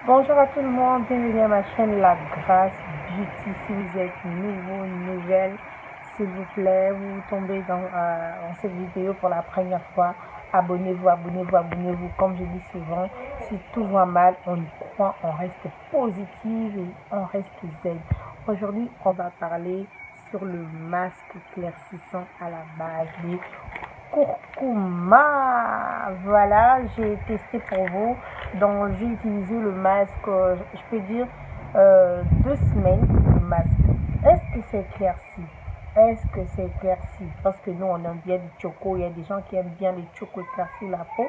Bonjour à tout le monde, bienvenue à ma chaîne La Grâce Beauty. Si vous êtes nouveau, nouvelle, s'il vous plaît, vous tombez dans cette vidéo pour la première fois, abonnez-vous, abonnez-vous, abonnez-vous. Comme je dis souvent, si tout va mal, on y croit, on reste positive et on reste zen. Aujourd'hui, on va parler sur le masque éclaircissant à la base de curcuma. Voilà, j'ai testé pour vous. Donc, j'ai utilisé le masque, je peux dire, 2 semaines. Le masque. Est-ce que c'est éclairci? Est-ce que c'est éclairci? Parce que nous, on aime bien du choco. Il y a des gens qui aiment bien les chocos éclaircis la peau.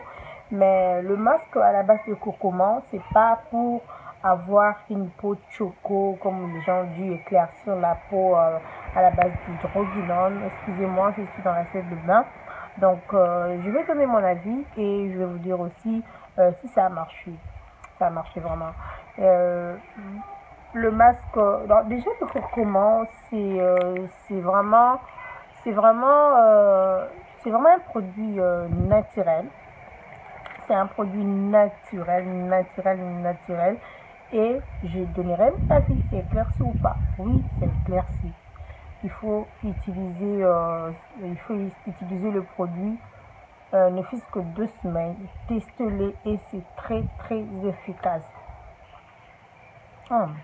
Mais le masque à la base de curcuma, c'est pas pour avoir une peau de choco comme les gens disent éclaircir la peau à la base d'hydroquinone. Excusez-moi, je suis dans la salle de bain. Donc, je vais donner mon avis et je vais vous dire aussi si ça a marché. Ça a marché vraiment. Euh, le masque, déjà le curcuma, c'est vraiment, c'est vraiment, c'est vraiment un produit naturel. C'est un produit naturel, naturel, naturel. Et je donnerai mon avis, c'est éclairci ou pas. Oui, c'est éclairci. Il faut utiliser le produit ne fût-ce que 2 semaines. Testez-le et c'est très très efficace. Hum,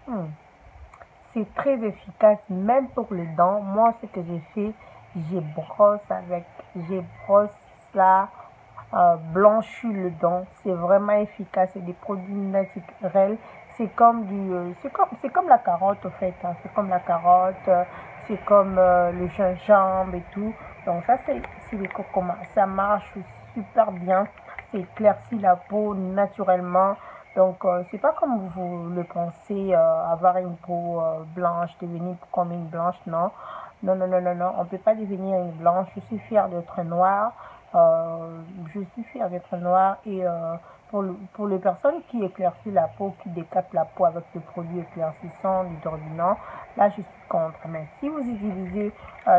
hum. C'est très efficace même pour les dents. Moi, ce que j'ai fait, j'ai brosse ça, blanchit le dent. C'est vraiment efficace. C'est des produits naturels. C'est comme la carotte au fait. Hein. C'est comme la carotte. C'est comme le gingembre et tout. Donc ça, c'est les curcuma. Ça marche super bien. C'est éclairci la peau naturellement. Donc, c'est pas comme vous le pensez, avoir une peau blanche, devenir comme une blanche, non. Non, non, non, non, non, on peut pas devenir une blanche. Je suis fière d'être noire. Je suis fière d'être noire et pour les personnes qui éclaircissent la peau, qui décapent la peau avec des produits éclaircissants, hydroquinone, là, je suis contre. Mais si vous utilisez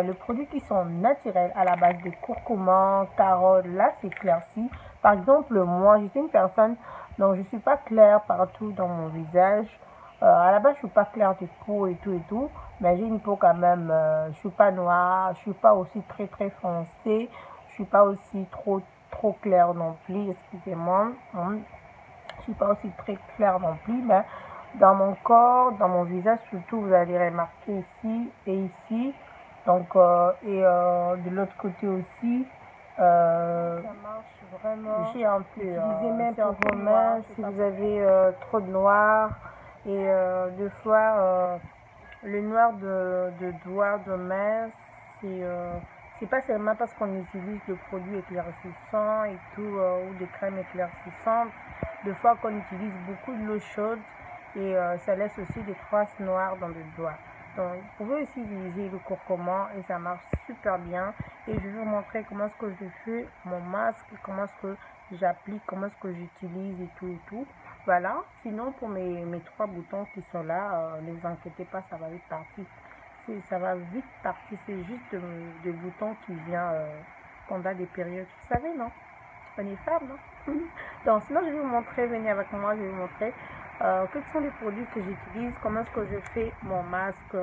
les produits qui sont naturels à la base de curcuma, carotte, là, c'est éclairci. Par exemple, moi, je suis une personne donc, je ne suis pas claire partout dans mon visage. À la base, je ne suis pas claire de peau et tout et tout. Mais j'ai une peau quand même. Je ne suis pas noire. Je ne suis pas aussi très très foncée. Je ne suis pas aussi trop claire non plus. Excusez-moi. Je ne suis pas aussi très claire non plus. Mais dans mon corps, dans mon visage, surtout, vous allez remarquer ici et ici. Donc, de l'autre côté aussi. Ça marche vraiment. J'ai un peu utilisé même pour vos mains si vous avez trop de noir. Et des fois, le noir de doigts, de main, c'est pas seulement parce qu'on utilise le produit éclaircissant et tout, ou des crèmes éclaircissantes. Des fois qu'on utilise beaucoup de l'eau chaude et ça laisse aussi des traces noires dans le doigt. Donc, vous pouvez aussi utiliser le curcuma et ça marche super bien. Et je vais vous montrer comment est-ce que je fais mon masque, comment est-ce que j'applique, comment est-ce que j'utilise et tout et tout. Voilà. Sinon, pour mes 3 boutons qui sont là, ne vous inquiétez pas, ça va vite partir. Ça va vite partir. C'est juste des boutons qui viennent pendant des périodes. Vous savez, non? On est femme, non? Donc, sinon, je vais vous montrer, venez avec moi, je vais vous montrer quels sont les produits que j'utilise, comment est-ce que je fais mon masque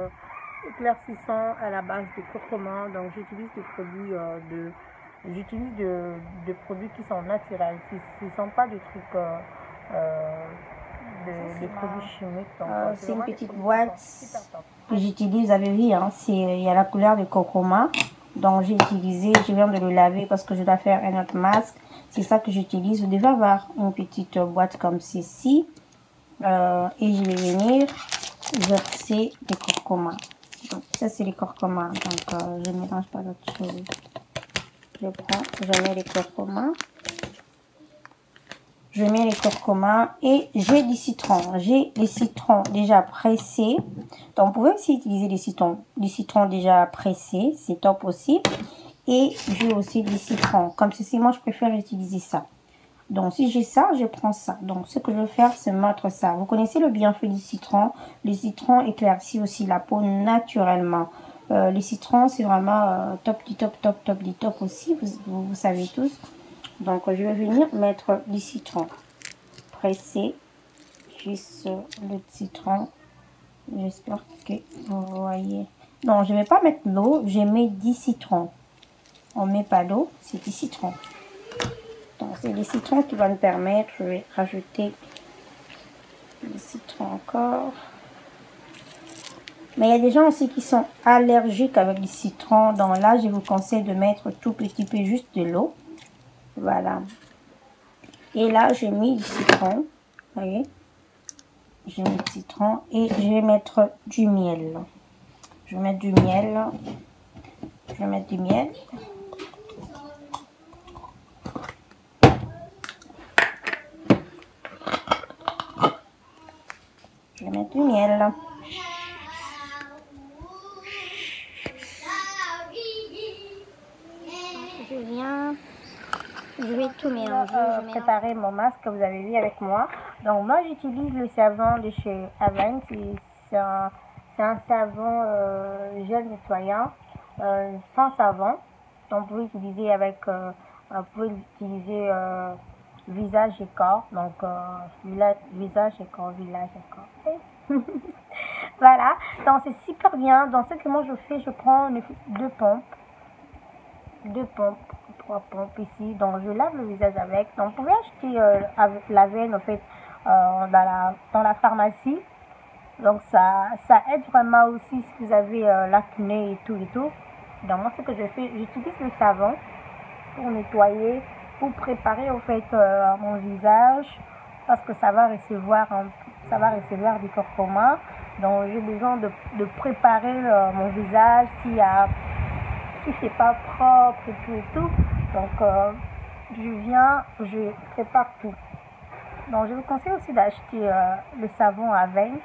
éclaircissant à la base de curcuma. Donc, j'utilise des produits de produits qui sont naturels. Ce ne sont pas des trucs des produits chimiques. C'est une petite boîte que j'utilise, vous avez vu, hein, il y a la couleur de curcuma. Donc j'ai utilisé, je viens de le laver parce que je dois faire un autre masque. C'est ça que j'utilise. Vous devez avoir une petite boîte comme ceci. Et je vais venir verser les curcuma. Donc ça c'est les curcuma. Donc je ne mélange pas d'autre chose. Je mets les curcuma. Je mets les curcuma et j'ai du citron. J'ai les citrons déjà pressés. Donc, vous pouvez aussi utiliser du citron déjà pressé. C'est top aussi. Et j'ai aussi du citron. Comme ceci, moi, je préfère utiliser ça. Donc, si j'ai ça, je prends ça. Donc, ce que je vais faire, c'est mettre ça. Vous connaissez le bienfait du citron. Le citron éclaircit aussi la peau naturellement. Le citron, c'est vraiment top du top, top, top du top aussi. Vous savez tous. Donc, je vais venir mettre du citron pressé juste le citron. J'espère que vous voyez. Non, je ne vais pas mettre l'eau, je mets 10 citrons. On ne met pas d'eau, c'est 10 citrons. Donc, c'est les citrons qui vont me permettre, je vais rajouter les citrons encore. Mais il y a des gens aussi qui sont allergiques avec les citrons. Donc là, je vous conseille de mettre tout petit peu juste de l'eau. Voilà. Et là, j'ai mis du citron. Vous voyez? J'ai mis du citron et je vais mettre du miel. Je vais mettre du miel. Je vais mettre du miel. Je vais mettre du miel. Je vais tout mélanger. Préparer mon masque que vous avez vu avec moi. Donc moi j'utilise le savon de chez Avène. C'est un savon gel nettoyant sans savon. Donc vous pouvez utiliser avec visage et corps. Donc visage et corps, village et corps. Voilà. Donc c'est super bien. Donc ce que moi je fais, je prends deux pompes, 3 pompes ici. Donc je lave le visage avec. Donc vous pouvez acheter l'Avène en fait dans la pharmacie. Donc ça aide vraiment aussi si vous avez l'acné et tout. Donc moi ce que je fais, j'utilise le savon pour nettoyer, pour préparer en fait mon visage, parce que ça va recevoir du curcuma. Donc j'ai besoin de préparer mon visage si c'est pas propre et tout. Donc je prépare tout. Donc je vous conseille aussi d'acheter le savon Avène.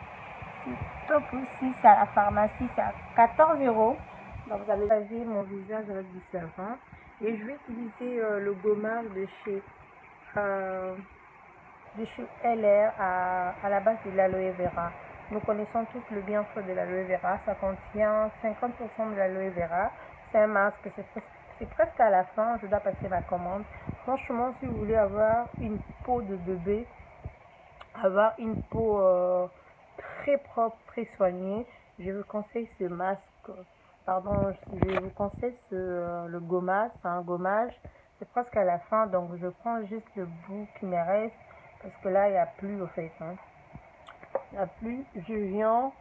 C'est top aussi, c'est à la pharmacie, c'est à 14 €. Donc vous allez laver mon visage avec du savon. Et je vais utiliser le gommage de chez LR à la base de l'aloe vera. Nous connaissons tous le bienfait de l'aloe vera. Ça contient 50% de l'aloe vera. C'est un masque, c'est presque à la fin. Je dois passer ma commande. Franchement, si vous voulez avoir une peau de bébé, avoir une peau très propre, très soignée, je vous conseille ce masque. Pardon, je vous conseille le gommage. C'est un gommage. C'est presque à la fin, donc je prends juste le bout qui me reste. Parce que là, il n'y a plus, au fait. Hein. Il n'y a plus. Je viens.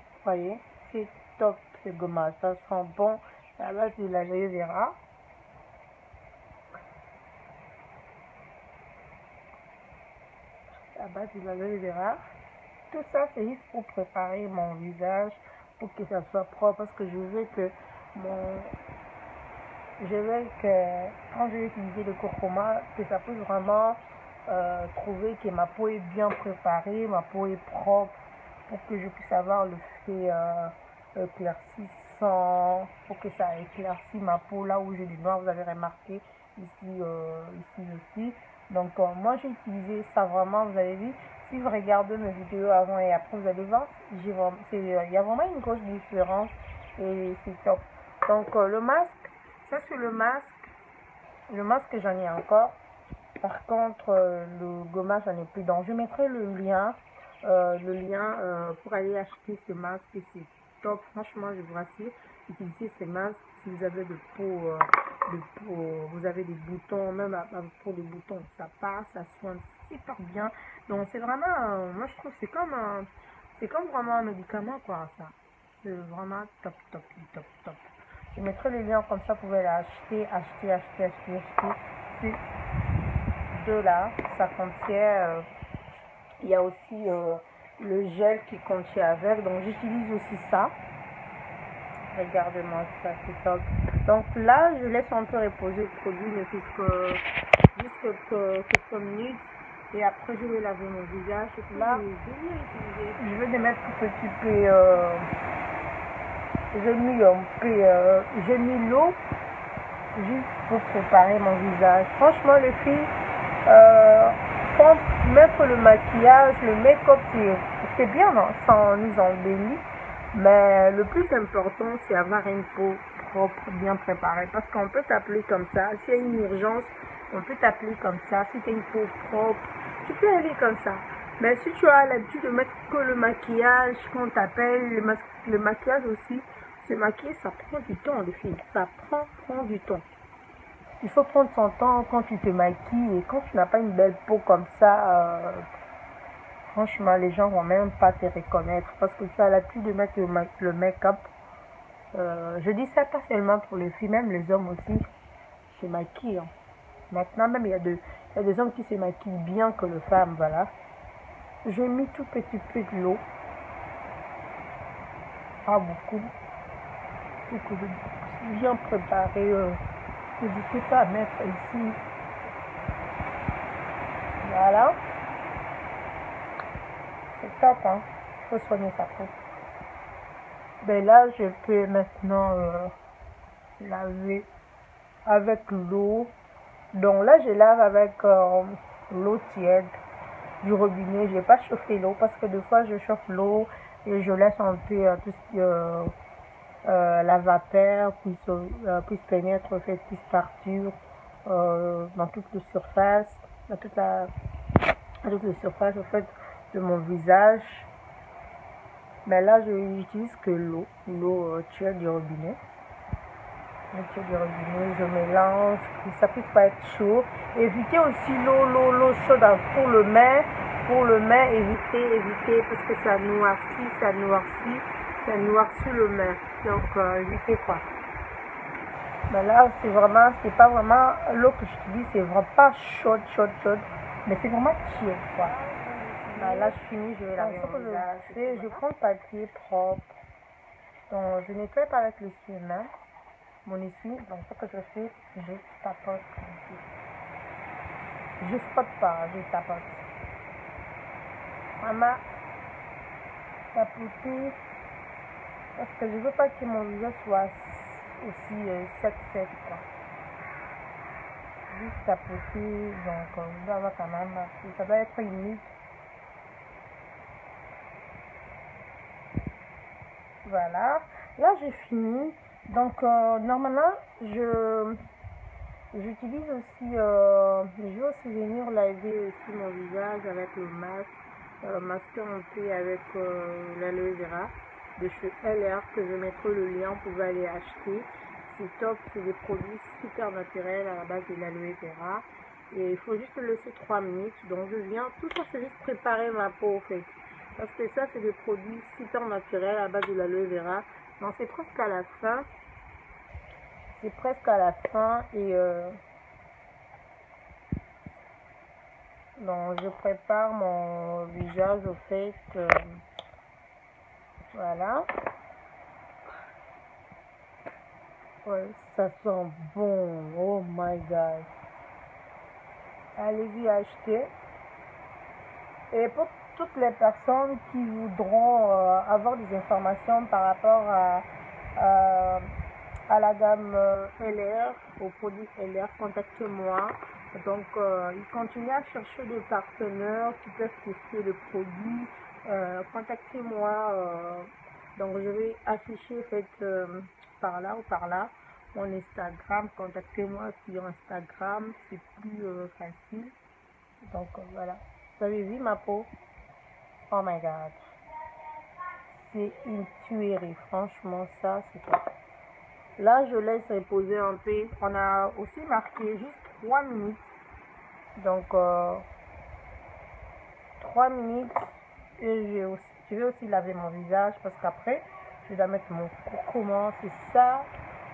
Vous voyez, c'est top, ce gommage. Ça sent bon. À la base de l'aloe vera. À la base de l'aloe vera. Tout ça, c'est juste pour préparer mon visage, pour que ça soit propre. Parce que je veux que quand je vais utiliser le curcuma, que ça puisse vraiment trouver que ma peau est bien préparée, ma peau est propre, pour que je puisse avoir le fait éclaircissant, pour que ça éclaircisse ma peau là où j'ai des noirs, vous avez remarqué ici aussi. Donc moi j'ai utilisé ça vraiment, vous avez vu, si vous regardez mes vidéos avant et après, vous allez voir, il y a vraiment une grosse différence et c'est top. Donc le masque, ça c'est le masque. Le masque, j'en ai encore. Par contre, le gommage, j'en ai plus. Donc, je mettrai le lien pour aller acheter ce masque. C'est top. Franchement, je vous rassure. Utilisez ce masque si vous avez vous avez des boutons, même pour des boutons, ça passe, ça soigne super bien. Donc, c'est vraiment, moi, je trouve, c'est comme vraiment un médicament, quoi, ça. C'est vraiment top. Je mettrai le lien comme ça, vous pouvez l'acheter. C'est deux là, ça contient, il y a aussi le gel qui contient avec, donc j'utilise aussi ça. Regardez-moi ça, c'est top. Donc là, je laisse un peu reposer le produit, mais juste quelques minutes. Et après, je vais laver mon visage. Là, je vais les mettre un petit peu. J'ai mis l'eau juste pour préparer mon visage. Franchement, les filles, pour mettre le maquillage, le make-up, c'est bien, non? Ça nous embellit. Mais le plus important, c'est avoir une peau propre, bien préparée. Parce qu'on peut t'appeler comme ça. S'il y a une urgence, on peut t'appeler comme ça. Si tu as une peau propre, tu peux aller comme ça. Mais si tu as l'habitude de mettre que le maquillage qu'on t'appelle, le maquillage aussi, se maquiller, ça prend du temps, les filles. Ça prend du temps. Il faut prendre son temps quand tu te maquilles et quand tu n'as pas une belle peau comme ça, franchement, les gens vont même pas te reconnaître parce que tu as l'habitude de mettre le make-up. Je dis ça pas seulement pour les filles, même les hommes aussi se maquillent. Hein. Maintenant, même il y a des hommes qui se maquillent bien que les femmes, voilà. J'ai mis tout petit peu de l'eau. Pas beaucoup. Pour que je puisse bien préparer. N'hésitez pas à mettre ici. Voilà. C'est top, hein. Il faut soigner sa peau. Ben là, je peux maintenant laver avec l'eau. Donc là, je lave avec l'eau tiède du robinet. Je n'ai pas chauffé l'eau parce que des fois, je chauffe l'eau et je laisse un peu tout ce qui la vapeur puisse pénétrer, puisse partir dans toute la surface, dans toute la surface en fait, de mon visage. Mais là, je n'utilise que l'eau tiède du robinet. Je mélange, que ça puisse pas être chaud. Évitez aussi l'eau chaude pour le main, évitez parce que ça noircit le main. Donc évitez quoi. Mais là, c'est pas vraiment l'eau que j'utilise, c'est vraiment pas chaude, mais c'est vraiment tiède quoi. Ben là, je finis, je vais laver mon visage. Je prends le papier propre. Donc, je nettoie pas avec l'essuie-main. Mon essuie, donc ce que je fais, je tapote ici. Je frotte pas, je tapote. Maman, tapoter, parce que je veux pas que mon visage soit aussi sec quoi. Juste tapoter, donc je dois avoir quand même, ça doit être humide. Voilà, là j'ai fini. Donc normalement j'utilise aussi, je vais aussi venir laver aussi mon visage avec le masque, masquer un peu avec l'aloe vera de chez LR que je mettrai le lien, vous pouvez aller acheter. C'est top, c'est des produits super naturels à la base de l'aloe vera. Et il faut juste le laisser 3 minutes. Donc je viens, tout ça c'est juste préparer ma peau en fait. Parce que ça c'est des produits super naturels à la base de l'aloe vera. Donc c'est presque à la fin. C'est presque à la fin et donc je prépare mon visage au fait. Voilà. Ouais, ça sent bon. Oh my god. Allez-y acheter. Et pour toutes les personnes qui voudront avoir des informations par rapport à la gamme LR, aux produits LR, contactez-moi. Donc, ils continuent à chercher des partenaires qui peuvent tester le produit. Contactez-moi. Donc, je vais afficher par là ou par là mon Instagram. Contactez-moi sur Instagram, c'est plus facile. Donc, voilà. Vous avez vu ma peau? Oh my god. C'est une tuerie. Franchement, ça, c'est top. Là, je laisse reposer un peu. On a aussi marqué juste 3 minutes. Donc, 3 minutes. Et je vais aussi laver mon visage parce qu'après, je dois mettre mon curcuma. C'est ça,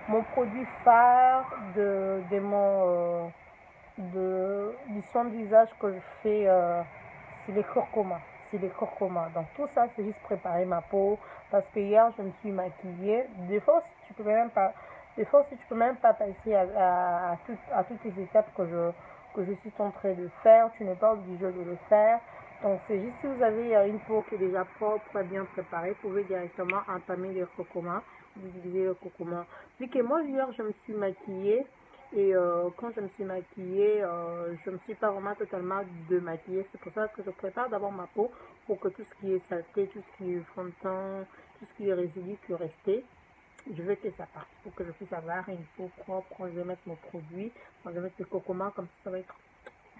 mon produit phare du soin de visage que je fais. C'est les curcuma. Donc tout ça, c'est juste préparer ma peau. Parce que hier, je me suis maquillée. Des fois, si tu peux même pas passer à toutes les étapes que je suis en train de faire. Tu n'es pas obligé de le faire. Donc c'est juste si vous avez une peau qui est déjà propre, bien préparée, vous pouvez directement entamer le curcuma. Vous utilisez le curcuma. Vu que moi, hier, je me suis maquillée. Et quand je me suis maquillée, je ne me suis pas vraiment totalement démaquillée. C'est pour ça que je prépare d'abord ma peau pour que tout ce qui est saleté, tout ce qui est fond de teint, tout ce qui est résidu qui est resté, je veux que ça parte pour que je puisse avoir une peau propre quand je vais mettre mon produit. Quand je vais mettre le curcuma, comme ça va être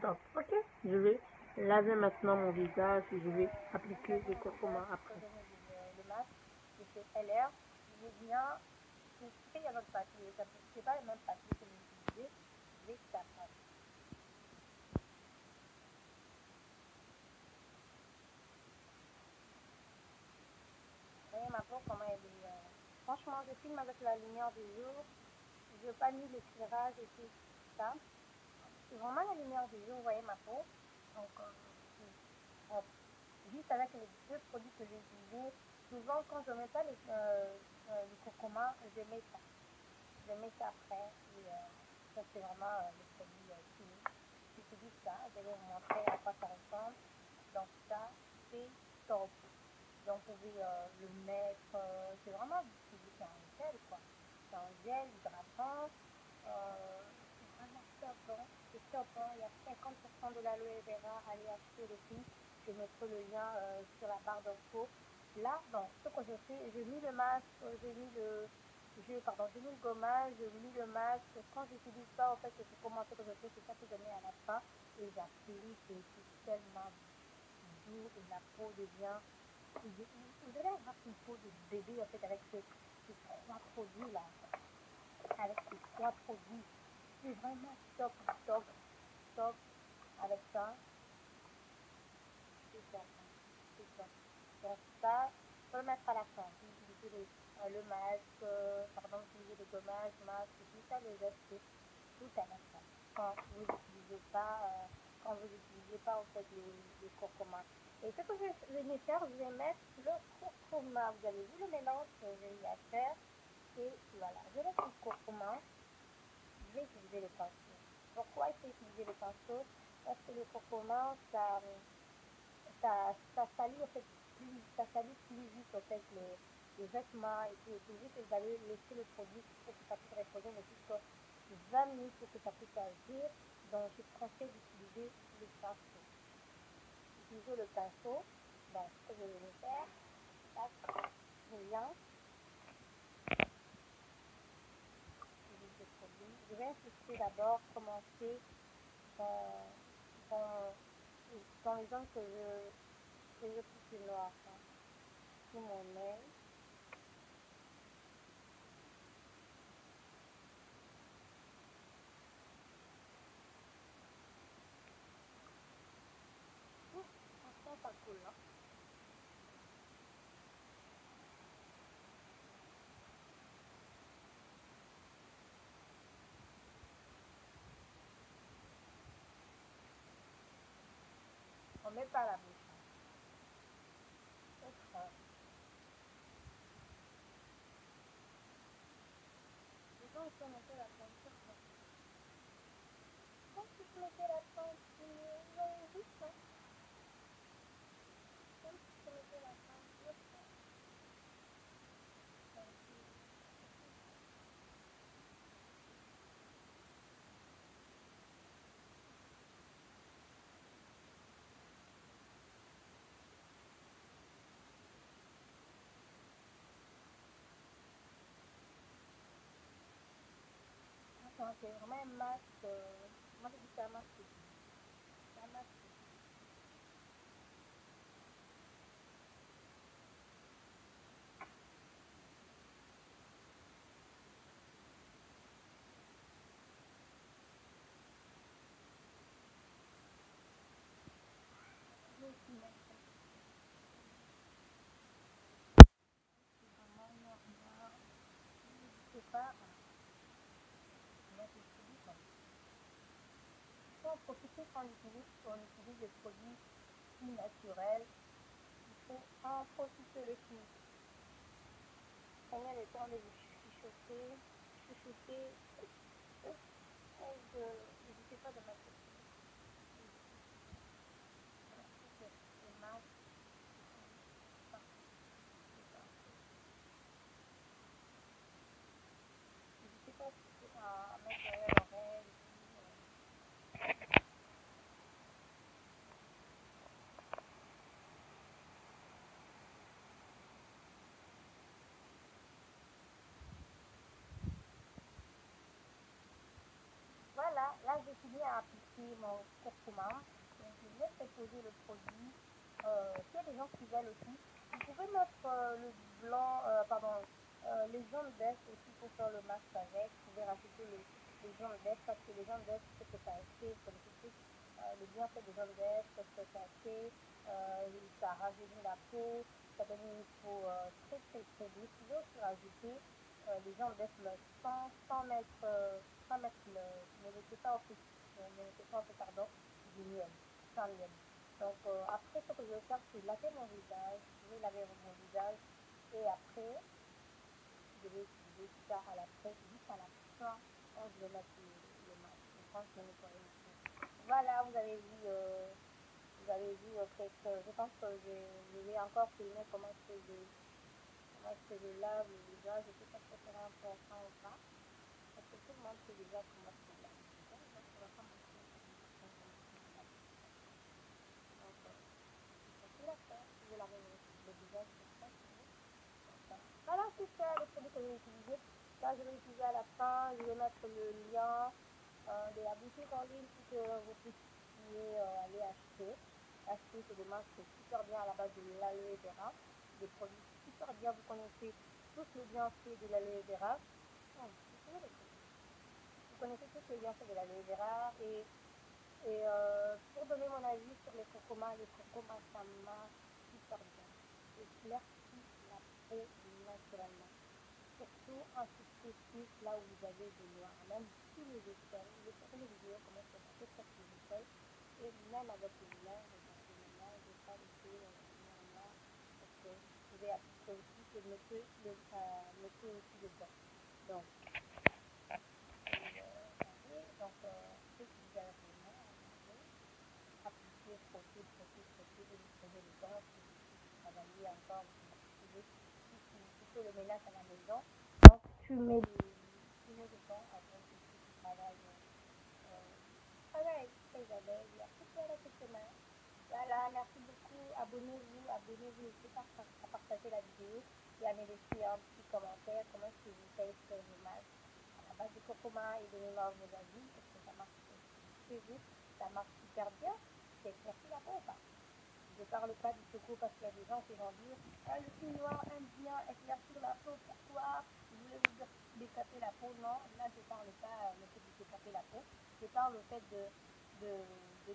top. Ok, je vais laver maintenant mon visage et je vais appliquer le curcuma après. Le masque de chez LR, je vais bien filtrer à notre papier. C'est pas le même papier que j'ai utilisé. Je vais taper. Vous voyez ma peau comment elle est. Franchement, je filme avec la lumière du jour. Je n'ai pas mis l'éclairage et tout ça. C'est vraiment la lumière du jour, vous voyez ma peau. Donc, juste avec les deux produits que j'ai utilisés, souvent quand je ne mets pas le curcuma, je mets ça. Je mets ça après. Et ça, c'est vraiment le produit fini. J'utilise ça. Je vais vous montrer à quoi ça ressemble. Donc, ça, c'est top. Donc, vous pouvez le mettre. C'est vraiment c'est un gel, quoi. C'est un gel hydratant. C'est vraiment top, hein. C'est top, hein. Il y a 50% de l'aloe vera. Allez acheter le prix. Je mettrai le lien sur la barre d'infos. Là, bon, ce que je fais, j'ai mis le masque, j'ai mis j'ai mis le gommage, j'ai mis le masque. Quand j'utilise ça, en fait, c'est comment ce que je fais, c'est ça que je mets à la fin et j'applique et c'est tellement doux et la peau devient. Vous allez avoir une peau de bébé en fait avec ces trois produits-là. Avec ces trois produits. C'est vraiment top, top, top avec ça. C'est top, hein. C'est top. Donc ça, je peux le mettre à la fin. Vous utilisez le masque, pardon, vous utilisez le gommage, masque, tout ça, le geste, tout à la fin. Quand vous n'utilisez pas, en fait le curcuma. Et ce que je vais faire, je vais mettre le curcuma. Vous avez vu le mélange que j'ai eu à faire. Et voilà, je vais mettre le curcuma. Je vais utiliser le pinceau. Pourquoi il faut utiliser le pinceau? Parce que le curcuma, ça salit en fait ça salit plus vite en fait les vêtements et tout. Vu que vous allez laisser le produit pour que ça puisse reposer mais jusqu'à 20 minutes pour que ça puisse agir. Donc je conseille d'utiliser le pinceau. Utilisez le pinceau. Donc ce que je vais faire, tac, je viens, je vais insister d'abord, commencer dans, dans, dans les zones que je trouve plus noires, hein, sous mon œil. Franchement, ça coule là. On met pas la bouche, hein. C'est ça. Disons, il faut mettre la peinture. Quand je mettais la peinture, vous avez vu ça? Comme si je mettais la peinture. C'est vraiment un masque. Moi, je dis que c'est un masque. C'est un masque. Je vais aussi mettre vraiment normal. N'hésitez pas à mettre le produit comme ça. Il faut en profiter quand on utilise des produits si naturels. Il faut en profiter le plus. Prenez le temps de vous chuchoter, chuchoter. N'hésitez pas de mettre le masque. N'hésitez pas à mettre derrière l'oreille. Voilà, là j'ai fini à appliquer mon curcuma. Donc je vais préposer le produit. S'il y a des gens qui veulent aussi, vous pouvez mettre le blanc, pardon, les jaunes d'œuf aussi pour faire le masque avec. Vous pouvez rajouter les jaunes d'œuf parce que les jaunes d'œuf, c'est que ça fait, vous connaissez tous le bienfait des jaunes d'œuf, c'est que ça fait, ça rajeunit la peau, ça donne une peau très très très douce. Vous pouvez aussi rajouter les jaunes d'œuf sans mettre ne mettez pas au feu, ne mettez pas au feu, pardon, du miel, sans miel. Donc après, ce que je vais faire, c'est laver mon visage. Je vais laver mon visage et après, je vais utiliser ça à la fin, juste à la fin, quand je vais mettre le masque, quand je vais nettoyer mon peau. Voilà, vous avez vu quelques, je pense que je vais encore filmer comment est-ce que je lave le visage. Je ne sais pas si c'est important ou pas, parce que tout le monde sait déjà comment est-ce qu'on lave le visage, donc on va pas montrer comment est-ce qu'on lave le visage. Donc, c'est facile à faire. Je vais laver le visage comme ça, si vous voulez. Donc, voilà, c'est ça le produit que je vais utiliser. Là, je vais utiliser à la fin. Je vais mettre le lien de la boutique en ligne pour que vous puissiez aller acheter. Acheter, c'est des masques super bien à la base de l'aloe vera. Des produits super bien. Vous connaissez tous les bienfaits de l'aloe vera. Vous connaissez tous les bienfaits de l'aloe vera et pour donner mon avis sur les curcumas, ça marche super bien. Éclaircit la peau naturellement. Surtout en substitut là où vous avez des noirs, même sous les aisselles. J'ai fait une vidéo comment se passer sur les aisselles. Et même avec les mains, regardez mes mains, je n'ai pas laissé noir parce que vous pouvez appliquer aussi et mettez aussi dedans. Donc, vous utilisez avec les mains, regardez. Appliquer, frotter, frotter, frotter, et vous prenez le temps si vous travaillez encore, si tu fais le ménage à la maison, donc tu mets le temps avant que tu travailles. Voilà, Isabelle, il y a tout ça avec tes mains. Voilà, merci beaucoup. Abonnez-vous, n'hésitez pas à partager la vidéo et à me laisser un petit commentaire. Comment est-ce que vous faites sur vos masques à la base de curcuma et donnez-moi vos avis. Est-ce que ça marche chez vous? Ça marche super bien. C'est éclairci la peau ou pas? Je ne parle pas du choco parce qu'il y a des gens qui vont dire le chinois aime bien éclaircir la peau. Pourquoi? Je voulais vous dire décaper la peau. Non, là je ne parle pas le fait de décaper la peau. Je parle le fait de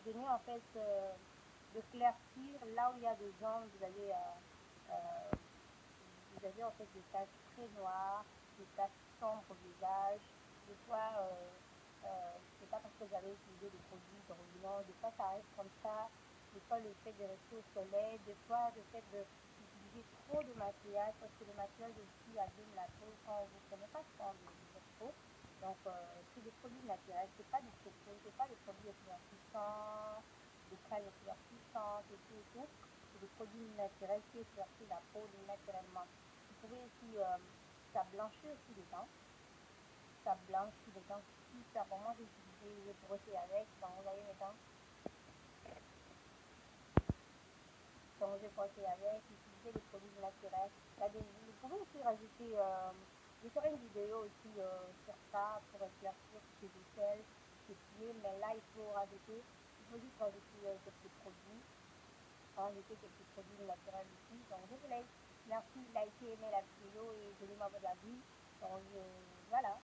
donner en fait de claircir là où il y a des zones. Vous avez en fait des taches très noires, des taches sombres au visage. Des fois, c'est pas parce que vous avez utilisé des produits drôlement, des fois ça reste comme ça. Des fois, le fait de rester au soleil, des fois, le fait d'utiliser trop de maquillage, parce que le maquillage aussi abîme la peau quand vous ne prenez pas soin de votre peau. Donc, c'est des produits naturels, c'est pas du choco, c'est pas des produits éclaircissants, des crèmes éclaircissantes et tout et tout. C'est des produits naturels qui éclaircissent la peau naturellement. Vous pouvez aussi, ça blanchit aussi les dents. Ça blanchit les dents super bon. Moi, j'ai brossé avec, donc vous voyez mes dents. Donc, j'ai brossé avec, utiliser des produits naturels. Vous pouvez aussi rajouter, je ferai une vidéo aussi sur ça pour éclaircir ses aisselles, ses pieds, mais là, il faut juste rajouter quelques produits, rajouter quelques produits naturels aussi. Donc, je vous laisse. Merci, likez, aimez la vidéo et donnez-moi vos avis. Donc, voilà.